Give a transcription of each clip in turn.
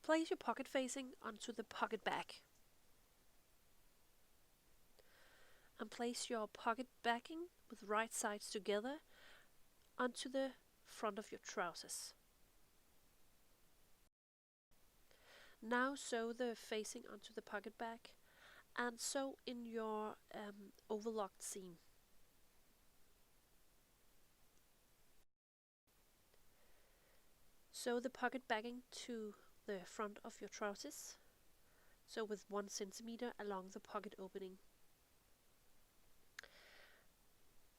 Place your pocket facing onto the pocket back. And place your pocket backing with right sides together onto the front of your trousers. Now sew the facing onto the pocket back and sew in your overlocked seam. Sew the pocket backing to the front of your trousers, so with 1 centimeter along the pocket opening.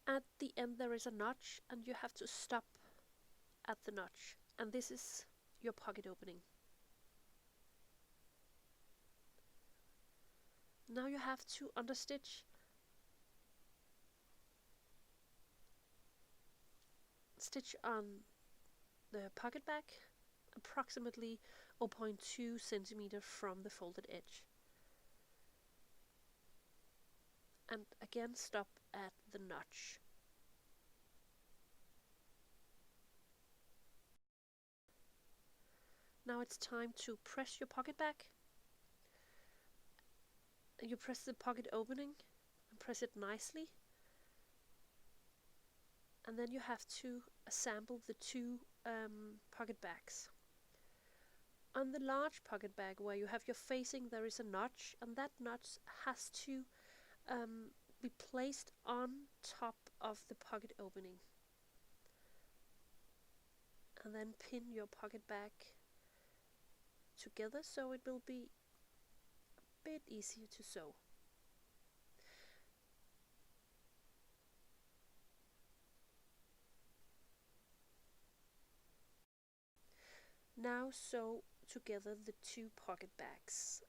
At the end there is a notch and you have to stop at the notch, and this is your pocket opening. Now you have to understitch on the pocket back approximately 0.2 centimeter from the folded edge. And again stop at the notch. Now it's time to press your pocket back. You press the pocket opening and press it nicely. And then you have to assemble the two pocket bags. On the large pocket bag where you have your facing, there is a notch, and that notch has to be placed on top of the pocket opening. And then pin your pocket bag together so it will be a bit easier to sew. Now sew together the two pocket bags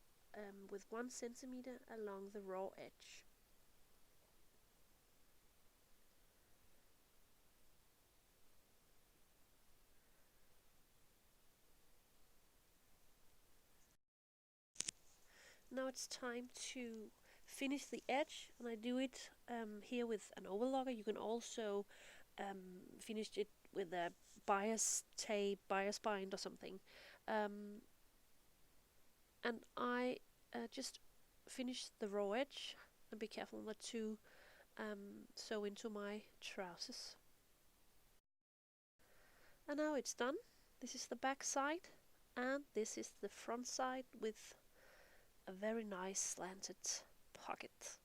with 1 centimeter along the raw edge. Now it's time to finish the edge, and I do it here with an overlocker. You can also finish it with a bias tape, bias bind or something. And I just finish the raw edge, and be careful not to sew into my trousers. And now it's done. This is the back side, and this is the front side with a very nice slanted pocket.